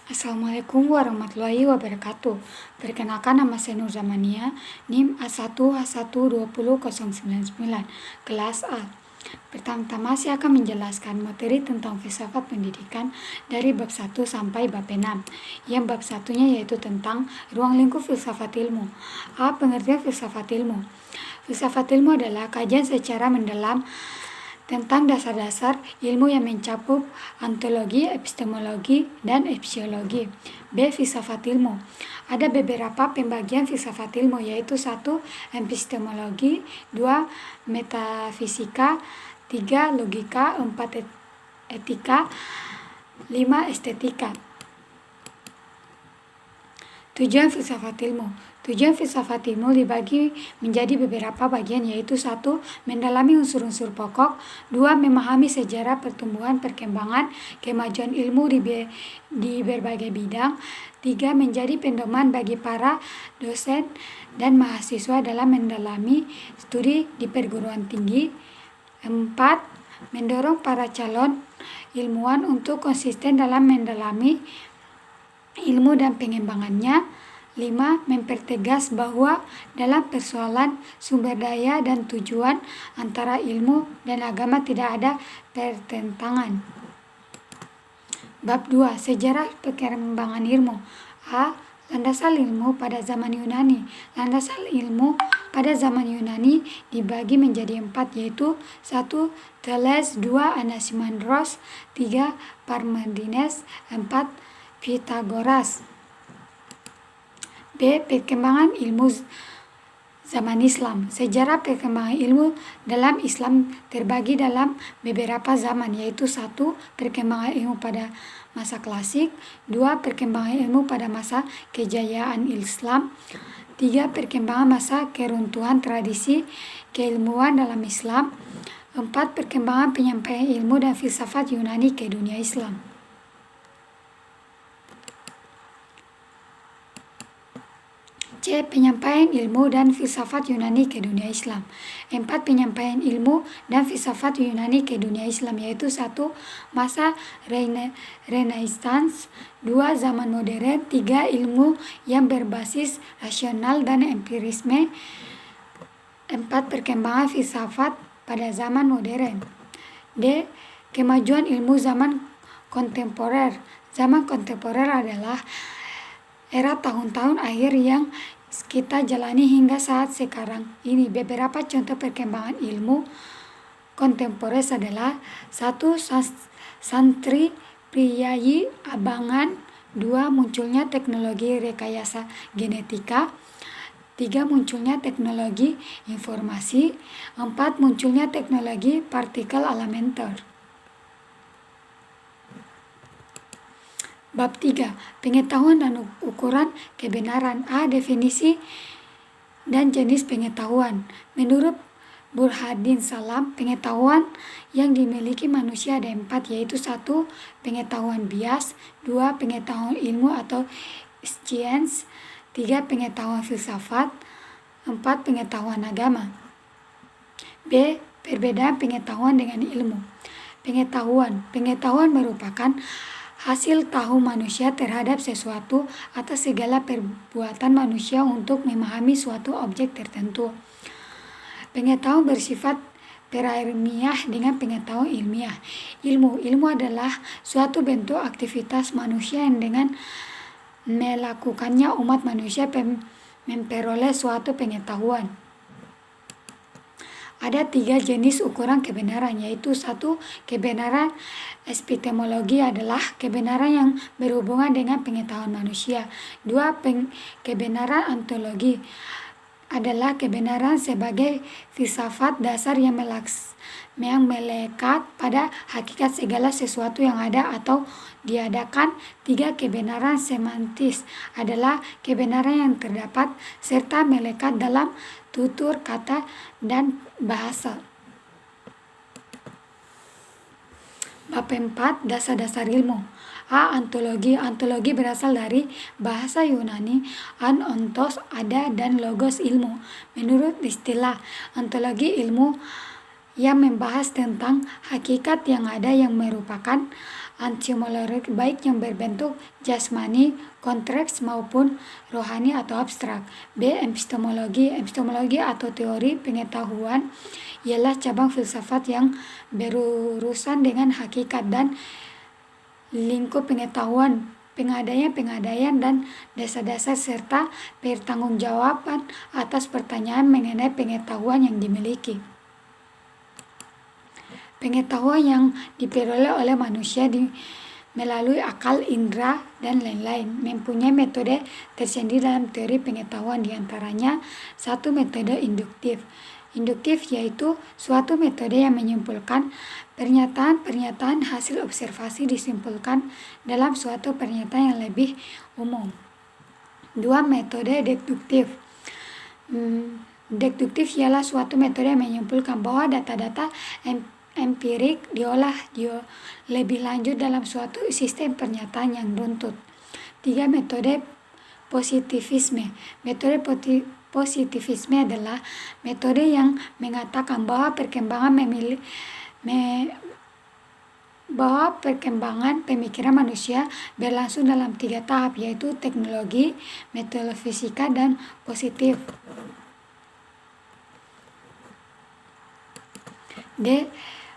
Assalamualaikum warahmatullahi wabarakatuh. Perkenalkan, nama saya Nur Zamania, NIM A1H1200099, kelas A. Pertama-tama saya akan menjelaskan materi tentang filsafat pendidikan dari bab 1 sampai bab 6. Yang bab satunya yaitu tentang ruang lingkup filsafat ilmu. A. Pengertian filsafat ilmu. Filsafat ilmu adalah kajian secara mendalam tentang dasar-dasar ilmu yang mencakup ontologi, epistemologi, dan epistemologi. B. Filsafat ilmu. Ada beberapa pembagian filsafat ilmu, yaitu 1. Epistemologi, 2. Metafisika, 3. Logika, 4. Etika, 5. Estetika. Tujuan filsafat ilmu. Tujuan filsafat ilmu dibagi menjadi beberapa bagian, yaitu 1. Mendalami unsur-unsur pokok, 2. Memahami sejarah pertumbuhan, perkembangan, kemajuan ilmu di berbagai bidang, 3. Menjadi pedoman bagi para dosen dan mahasiswa dalam mendalami studi di perguruan tinggi, 4. Mendorong para calon ilmuwan untuk konsisten dalam mendalami ilmu dan pengembangannya, 5. Mempertegas bahwa dalam persoalan sumber daya dan tujuan antara ilmu dan agama tidak ada pertentangan. Bab 2. Sejarah perkembangan ilmu. A. Landasan ilmu pada zaman Yunani. Landasan ilmu pada zaman Yunani dibagi menjadi 4, yaitu 1. Thales, 2. Anaximandros, 3. Parmenides, 4. Pythagoras. B. Perkembangan ilmu zaman Islam. Sejarah perkembangan ilmu dalam Islam terbagi dalam beberapa zaman, yaitu 1. Perkembangan ilmu pada masa klasik, 2. Perkembangan ilmu pada masa kejayaan Islam, 3. Perkembangan masa keruntuhan tradisi keilmuan dalam Islam, 4. Perkembangan penyampaian ilmu dan filsafat Yunani ke dunia Islam. C. Penyampaian ilmu dan filsafat Yunani ke dunia Islam. 4. Penyampaian ilmu dan filsafat Yunani ke dunia Islam, yaitu 1. Masa Renaissance, 2. Zaman modern, 3. Ilmu yang berbasis rasional dan empirisme, 4. Perkembangan filsafat pada zaman modern. D. Kemajuan ilmu zaman kontemporer. Zaman kontemporer adalah era tahun-tahun akhir yang kita jalani hingga saat sekarang ini. Beberapa contoh perkembangan ilmu kontemporer adalah 1. Santri priayi abangan, 2. Munculnya teknologi rekayasa genetika, 3. Munculnya teknologi informasi, 4. Munculnya teknologi partikel elementer. Bab 3. Pengetahuan dan ukuran kebenaran. A. Definisi dan jenis pengetahuan. Menurut Burhanuddin Salam, pengetahuan yang dimiliki manusia ada 4, yaitu 1. Pengetahuan bias, 2. Pengetahuan ilmu atau science, 3. Pengetahuan filsafat, 4. Pengetahuan agama. B. Perbedaan pengetahuan dengan ilmu. Pengetahuan merupakan hasil tahu manusia terhadap sesuatu atas segala perbuatan manusia untuk memahami suatu objek tertentu. Pengetahuan bersifat prailmiah dengan pengetahuan ilmiah. Ilmu adalah suatu bentuk aktivitas manusia yang dengan melakukannya umat manusia memperoleh suatu pengetahuan. Ada 3 jenis ukuran kebenaran, yaitu 1. Kebenaran epistemologi adalah kebenaran yang berhubungan dengan pengetahuan manusia. 2. Kebenaran ontologi adalah kebenaran sebagai filsafat dasar yang melekat pada hakikat segala sesuatu yang ada atau diadakan. 3. Kebenaran semantis adalah kebenaran yang terdapat serta melekat dalam tutur kata dan bahasa. Bab 4. Dasar-dasar ilmu. A. Ontologi. Ontologi berasal dari bahasa Yunani ontos, ada, dan logos, ilmu. Menurut istilah ontologi, ilmu yang membahas tentang hakikat yang ada yang merupakan antiomologi baik yang berbentuk jasmani, konteks maupun rohani atau abstrak. B. Epistemologi. Epistemologi atau teori pengetahuan ialah cabang filsafat yang berurusan dengan hakikat dan lingkup pengetahuan, pengadaian dan dasar-dasar serta pertanggungjawaban atas pertanyaan mengenai pengetahuan yang dimiliki. Pengetahuan yang diperoleh oleh manusia melalui akal, indera, dan lain-lain mempunyai metode tersendiri dalam teori pengetahuan, diantaranya satu metode induktif. Induktif yaitu suatu metode yang menyimpulkan pernyataan hasil observasi disimpulkan dalam suatu pernyataan yang lebih umum. Dua, metode deduktif. Deduktif ialah suatu metode yang menyimpulkan bahwa data-data empirik diolah lebih lanjut dalam suatu sistem pernyataan yang runtut. Tiga, metode positivisme. Metode positivisme adalah metode yang mengatakan bahwa perkembangan pemikiran manusia berlangsung dalam 3 tahap, yaitu teknologi, metafisika, dan positif. D.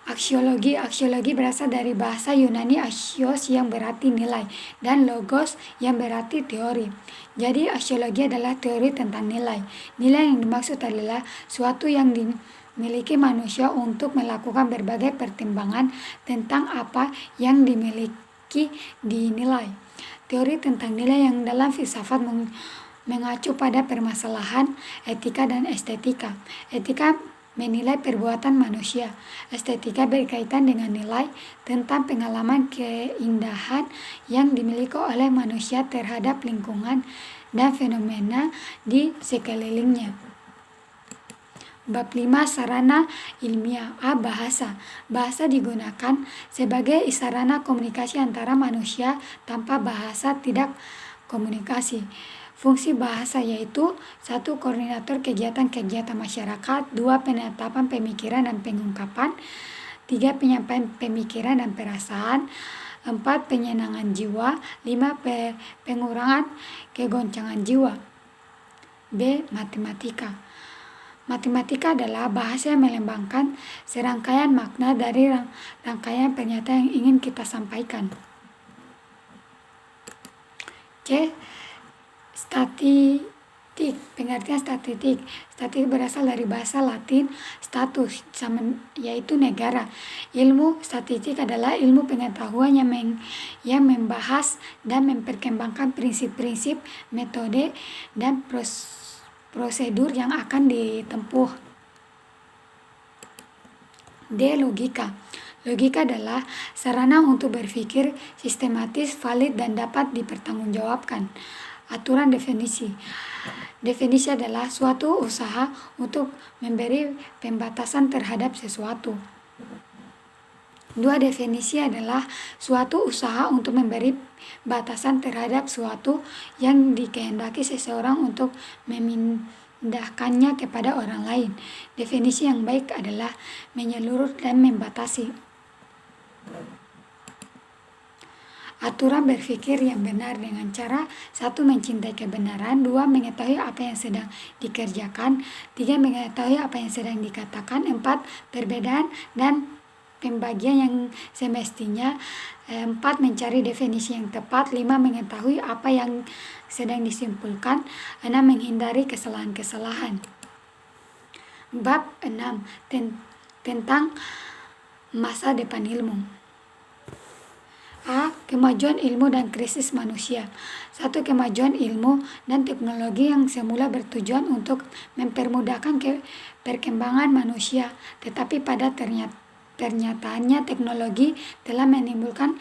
Aksiologi. Aksiologi berasal dari bahasa Yunani axios yang berarti nilai dan logos yang berarti teori. Jadi aksiologi adalah teori tentang nilai. Nilai yang dimaksud adalah suatu yang dimiliki manusia untuk melakukan berbagai pertimbangan tentang apa yang dimiliki dinilai. Teori tentang nilai yang dalam filsafat mengacu pada permasalahan etika dan estetika. Etika menilai perbuatan manusia. Estetika berkaitan dengan nilai tentang pengalaman keindahan yang dimiliki oleh manusia terhadap lingkungan dan fenomena di sekelilingnya. Bab 5. Sarana ilmiah. A. Bahasa. Bahasa digunakan sebagai sarana komunikasi antara manusia. Tanpa bahasa tidak komunikasi. Fungsi bahasa yaitu 1. Koordinator kegiatan-kegiatan masyarakat, 2. Penetapan pemikiran dan pengungkapan, 3. Penyampaian pemikiran dan perasaan, 4. Penyenangan jiwa, 5. Pengurangan kegoncangan jiwa. B. Matematika. Matematika adalah bahasa yang melambangkan serangkaian makna dari rangkaian pernyataan yang ingin kita sampaikan. C. Statistik. Pengertian statistik. Statistik berasal dari bahasa Latin status, yaitu negara. Ilmu statistik adalah ilmu pengetahuan yang membahas dan memperkembangkan prinsip-prinsip, metode, dan prosedur yang akan ditempuh. D. Logika. Logika adalah sarana untuk berpikir sistematis, valid, dan dapat dipertanggungjawabkan. Aturan definisi. Definisi adalah suatu usaha untuk memberi pembatasan terhadap sesuatu. 2. Definisi adalah suatu usaha untuk memberi batasan terhadap suatu yang dikehendaki seseorang untuk memindahkannya kepada orang lain. Definisi yang baik adalah menyeluruh dan membatasi. Aturan berpikir yang benar dengan cara 1. Mencintai kebenaran, 2. Mengetahui apa yang sedang dikerjakan, 3. Mengetahui apa yang sedang dikatakan, 4. Perbedaan dan pembagian yang semestinya, 4. Mencari definisi yang tepat, 5. Mengetahui apa yang sedang disimpulkan, 6. Menghindari kesalahan-kesalahan. Bab 6. Tentang masa depan ilmu. A. Kemajuan ilmu dan krisis manusia. 1. Kemajuan ilmu dan teknologi yang semula bertujuan untuk mempermudahkan perkembangan manusia, tetapi pada ternyataannya teknologi telah menimbulkan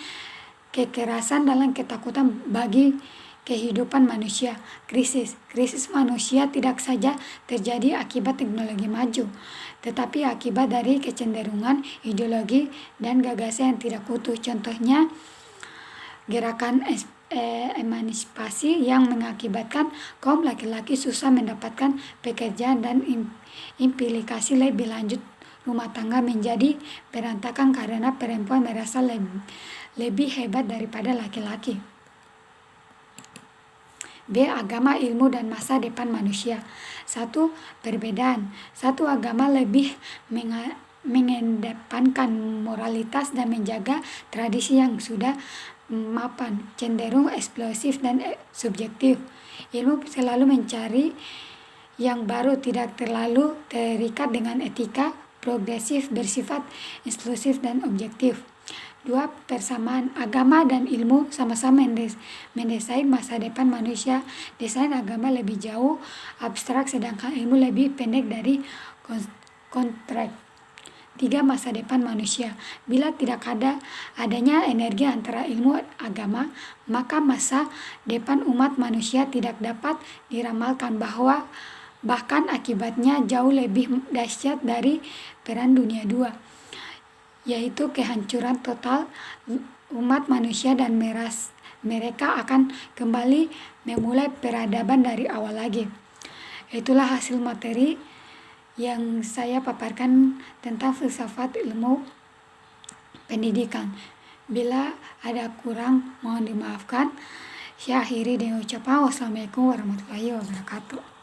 kekerasan dan ketakutan bagi kehidupan manusia. Krisis manusia tidak saja terjadi akibat teknologi maju, tetapi akibat dari kecenderungan ideologi dan gagasan yang tidak utuh. Contohnya, gerakan emansipasi yang mengakibatkan kaum laki-laki susah mendapatkan pekerjaan dan implikasi lebih lanjut rumah tangga menjadi berantakan karena perempuan merasa lebih hebat daripada laki-laki. B. Agama, ilmu, dan masa depan manusia. 1. Perbedaan. 1. Agama lebih mengedepankan moralitas dan menjaga tradisi yang sudah mapan, cenderung eksplosif dan subjektif. Ilmu selalu mencari yang baru, tidak terlalu terikat dengan etika, progresif, bersifat inklusif dan objektif. 2. Persamaan. Agama dan ilmu sama-sama mendesain masa depan manusia. Desain agama lebih jauh abstrak, sedangkan ilmu lebih pendek dari kontrak. 3. Masa depan manusia. Bila tidak adanya energi antara ilmu agama, maka masa depan umat manusia tidak dapat diramalkan, bahkan akibatnya jauh lebih dahsyat dari Perang Dunia II, yaitu kehancuran total umat manusia dan mereka akan kembali memulai peradaban dari awal lagi. Itulah hasil materi yang saya paparkan tentang filsafat ilmu pendidikan. Bila ada kurang, mohon dimaafkan. Saya akhiri dengan ucapan wassalamualaikum warahmatullahi wabarakatuh.